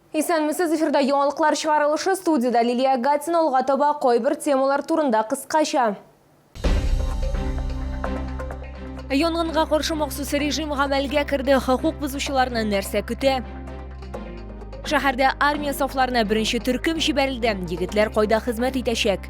Исәнмесез, эфирда яңалыклар чыгарылышы, студияда Лилия Гатина, алга таба койбір темалар турында кыскача. Янгынга каршы махсус режим гамәлгә кирде, хукук бузучыларны нәрсә көтә? Шәһәрдә армия сафларына беренче төркем җибәрелде. Егетләр кайда хезмәт итәчәк?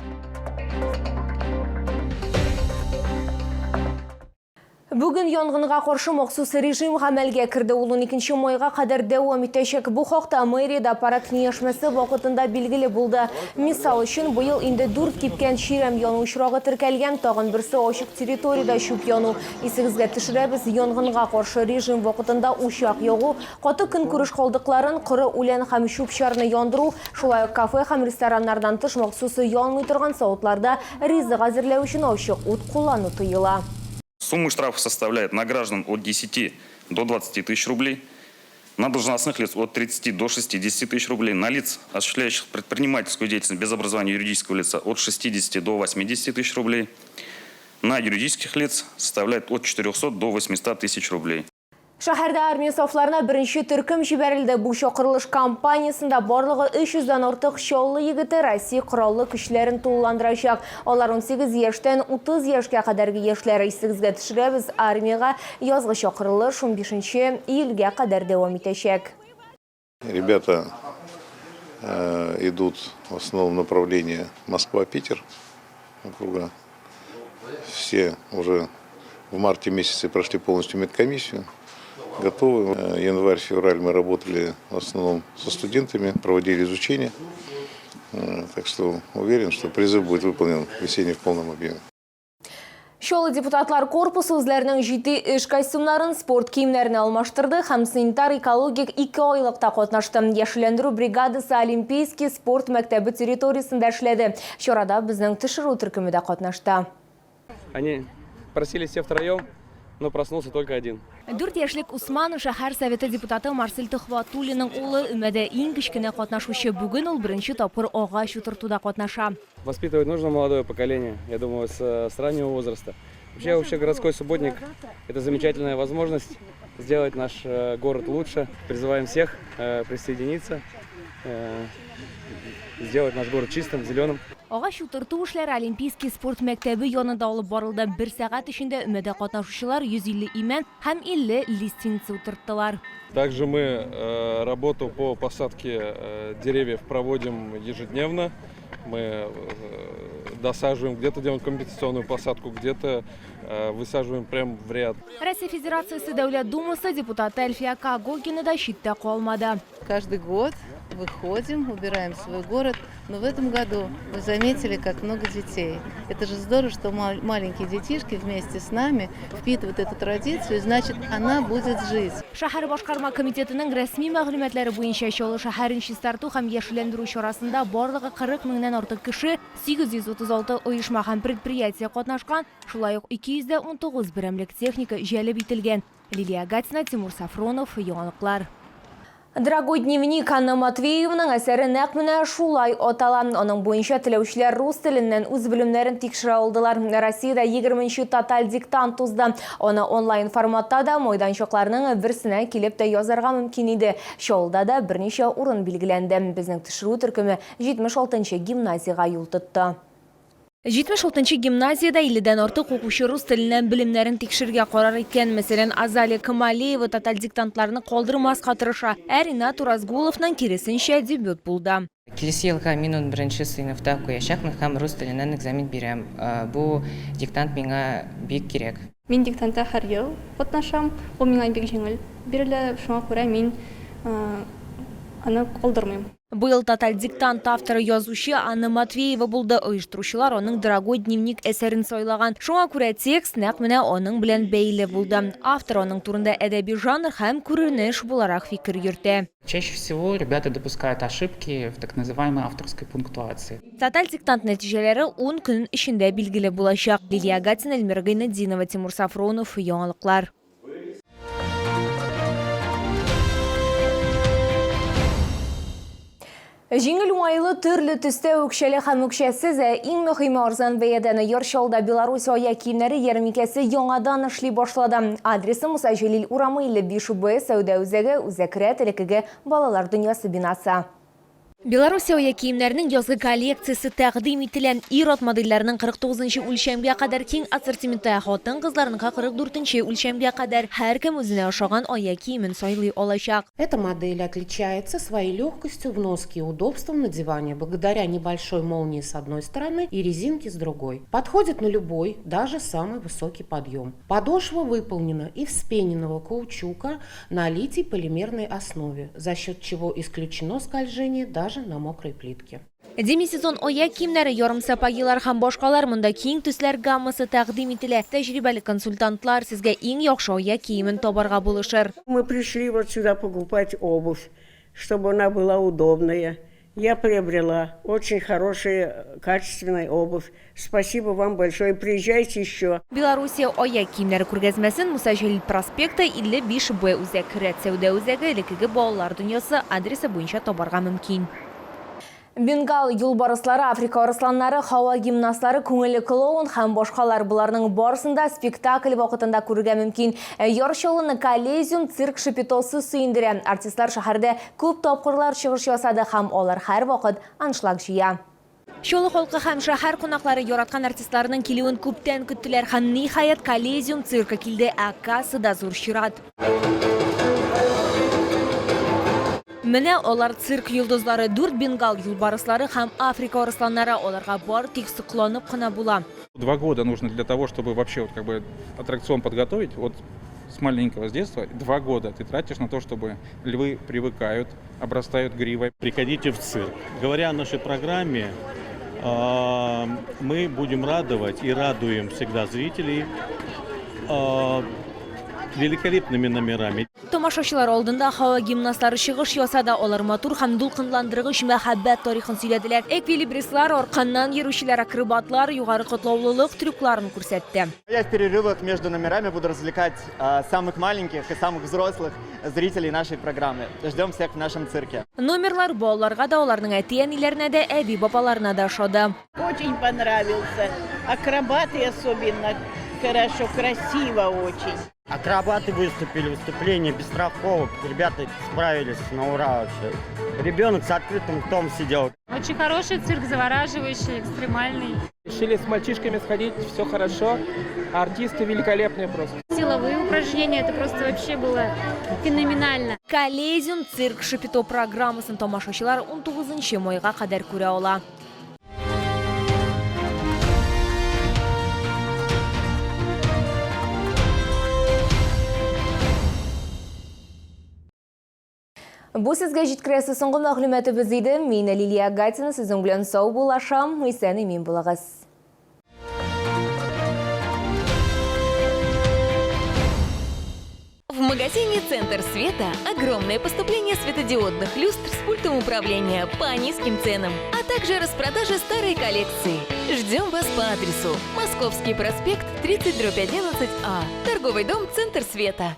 Бүген янгынга каршы махсус режим гамәлгә кирде. Ул 12 майга кадәр дәвам итәчәк. Бу хакта мэриядә парад киңәшмәсе вакытында билгеле булды. Мисал өчен, быел инде 4 кипкән чирәм яну очрагы теркәлгән, тагын берсе ачык территориядә чүп яну. Исегезгә төшерәбез, янгынга каршы режим вакытында учак ягу, каты көнкүреш калдыкларын, коры үлән һәм чүп-чарны яндыру, шулай ук кафе һәм рестораннардан тыш махсус янмый торган савытларда ризык әзерләү өчен ачык ут куллану тыела. Сумма штрафа составляет на граждан от 10 до 20 тысяч рублей, на должностных лиц от 30 до 60 тысяч рублей, на лиц, осуществляющих предпринимательскую деятельность без образования юридического лица от 60 до 80 тысяч рублей, на юридических лиц составляет от 400 до 800 тысяч рублей. Шәһәрдә армия сафларына беренче төркем җибәрелде. Бу чакырылыш кампаниясында барлыгы 300-дан артык чаллы егете Россия кораллы көчләрен тулыландырачак. Алар 18 яшьтән 30 яшькә кадәрге яшьләр. Исегезгә төшерәбез, армияга язгы чакырылыш 15 июльгә кадәр дәвам итәчәк. Ребята идут в основном направлении Москва-Питер округа. Все уже в марте месяце прошли полностью медкомиссию. Готовы. Январь-февраль мы работали в основном со студентами, проводили изучение. Так что уверен, что призыв будет выполнен весенний в полном объеме. Шолы депутатлар корпусы үзләренең җитди эш костюмнарын, спорт киемнәрен алмаштырды һәм санитар-экологик 2 айлыкта катнашты. Яшелләндерү бригадасы Олимпийский спорт мәктәбе территориясендә эшләде. Чарада безнең төшерү төркеме дә катнашты. Они просили все втроем, но проснулся только один. 4 яшьлек Усман шәһәр советы депутаты Марсель Төхватуллинның улы Өмәдә иң кечкенә катнашучы. Бүген ул беренче тапкыр агач утыртуда катнаша. Воспитывать нужно молодое поколение, я думаю, с раннего возраста. Вообще городской субботник – это замечательная возможность сделать наш город лучше. Призываем всех присоединиться, сделать наш город чистым, зеленым. Агач утырту эшләре Олимпийский спорт мәктәбе янында алып барылды. 1 сәгать эчендә Өмәдә катнашучылар 150 имән һәм 50 листница утырттылар. Также мы работу по посадке деревьев проводим ежедневно. Мы досаживаем, где-то делаем компенсационную посадку, где-то высаживаем прямо в ряд. Россия Федерациясы Дәүләт Думасы депутаты Әлфия Кагогина да читтә калмады. Каждый год выходим, убираем свой город. Но в этом году вы заметили, как много детей. Это же здорово, что маленькие детишки вместе с нами впитывают эту традицию, значит, она будет жить. Шәһәр башкарма комитетының рәсми мәгълүматлары буенча Чаллы шәһәрен чистарту һәм яшелләндерү чарасында барлыгы 40 меңнән артык кеше, 836 оешма һәм предприятие катнашкан, шулай ук 219 берәмлек техника җәлеп ителгән. Лилия Гатина, Тимур Сафронов, яңалыклар. Дорогой дневник Анна Матвеевның әсәре нәкъ менә шулай атала. Аның буенча теләүчеләр рус теленнән үз белемнәрен тикшерә алдылар. Россиядә 20-нче тоталь диктант узды. Аны онлайн форматта да майданчыкларның берсенә килеп тә язарга мөмкин иде. Шулда да берничә урын билгеләнде. Безнең төшерү төркеме 76-нчы гимназиягә юл тотты. 76-нчы гимназиядә 50-дән артык укучы рус теленнән белемнәрен тикшергә карар иткән. Мәсәлән, Азалия Камалиева тоталь диктантларны калдырмаска тырыша. Ринат Уразгуловның киресенчә дебют булды. Келесі елға мен оның бірінші сыйныфта оқиячақпын һәм рус теленнән экзамен бирәм. Бу диктант миңа бик кирәк. Мин диктантта һәр ел катнашам. Ул миңа бик җиңел бирелә, шуңа күрә мин аны калдырмыйм. Быел тоталь диктант авторы язучы Анна Матвеева булды. Оештыручылар аның «Дорогой дневник» әсәрен сайлаган. Шуңа күрә текст нәкъ менә аның белән бәйле булды. Автор аның турында әдәби жанр һәм күренеш буларак фикер йөртә. Чаще всего ребята допускают ошибки в так называемой авторской пунктуации. Тоталь диктант нәтиҗәләре 10 көн эчендә билгеле булачак. Лилия Гатина, Эльмира Гайнетдинова, Тимур Сафронов, яңалыклар. Жеңіл уайлы түрлі түсті өкшелі һәм өкшәсіз иң мөһиме арзан бәядәне Яршалда Беларусь ая киемнәре ярминкәсе яңадан эшли башлады. Адресы Муса Җәлил урамы 55Б сәүдә үзәге үзәкрә телекеге балалар дөньясы бинасы. Беларусь ая киемнәренең язгы коллекциясе тәкъдим ителгән ир-ат модельләренең 49-нчы үлчәмгә кадәр киң ассортиментта, хатын-кызларның 44-нче үлчәмгә кадәр һәркем үзенә ошаган ая киемен сайлый алачак. Эта модель отличается своей легкостью в носке и удобством надевания благодаря небольшой молнии с одной стороны и резинке с другой. Подходит на любой, даже самый высокий подъем. Подошва выполнена из вспененного каучука на литий полимерной основе, за счет чего исключено скольжение даже на мокрой плитке. Демисезон ая киемнәре, ярым сапогилар һәм башкалар монда киң төсләр гаммасы тәкъдим ителә. Тәҗрибәле консультантлар сезгә иң яхшы ая киемен табарга булышыр. Мы пришли вот сюда покупать обувь, чтобы она была удобная. Я приобрела очень хорошая, качественная обувь. Спасибо вам большое. Приезжайте еще. Белоруссия ая киемнәре күргәзмәсен Муса Җәлил проспекты 55Б үзәк сәүдә үзәге элекеге балалар дөньясы адресы буенча табарга мөмкин. Бенгал юлбарыслары, Африка арысланнары, һава гимнастлары, күңелле клоун һәм башкалар буларның барысында спектакль вакытында күрергә мөмкин. Яршалыны Коллизиум цирк шипитосы сөендерә. Артистлар шәһәрдә күп тапкырлар чыгыш ясады һәм алар һәр вакыт аншлаг җыя. Шолы халкы һәм шәһәр кунаклары яраткан артистларның килүен күптән көттеләр һәм ниһаять Коллизиум циркы килде. Акасыда зур чират. Менә алар цирк йолдызлары, 4 бенгал юлбарыслары һәм Африка арысланнары, аларга бар тик сокланып кына була. 2 года нужно для того, чтобы вообще вот как бы аттракцион подготовить. Вот с маленького, с детства 2 года ты тратишь на то, чтобы львы привыкают, обрастают гривой. Приходите в цирк. Говоря о нашей программе, мы будем радовать и радуем всегда зрителей великолепными номерами. Тамашачылар алдында һава гимнастлары чыгыш ясады, алар матур һәм дулкынландыргыч мәхәббәт тарихын сөйләделәр. Эквилибристлар, арканнан йөрүчеләр, акробатлар югары котлаулылык трюкларын күрсәтте. Я в перерывах между номерами буду развлекать самых маленьких и самых взрослых зрителей нашей программы. Ждем всех в нашем цирке. Номерлар балаларга да, аларның әти-әниләренә дә, әби-бабаларына да ошады. Очень понравился. Акробаты особенно хорошо, красиво очень. Акробаты выступили, выступление без страховок. Ребята справились на ура вообще. Ребенок с открытым ртом сидел. Очень хороший цирк, завораживающий, экстремальный. Решили с мальчишками сходить, все хорошо. Артисты великолепные просто. Силовые упражнения, это просто вообще было феноменально. Коллизиум цирк шипито программасын тамашачылар 19 майга кадәр күрә ала. Бу сезгә җиткерәсе соңгы мәгълүматыбыз иде. Мин Лилия Гатина, сезнең белән сау булашам. Исән имин булыгыз. В магазине «Центр света» огромное поступление светодиодных люстр с пультом управления по низким ценам, а также распродажа старой коллекции. Ждем вас по адресу: Московский проспект 30/11А, торговый дом «Центр света».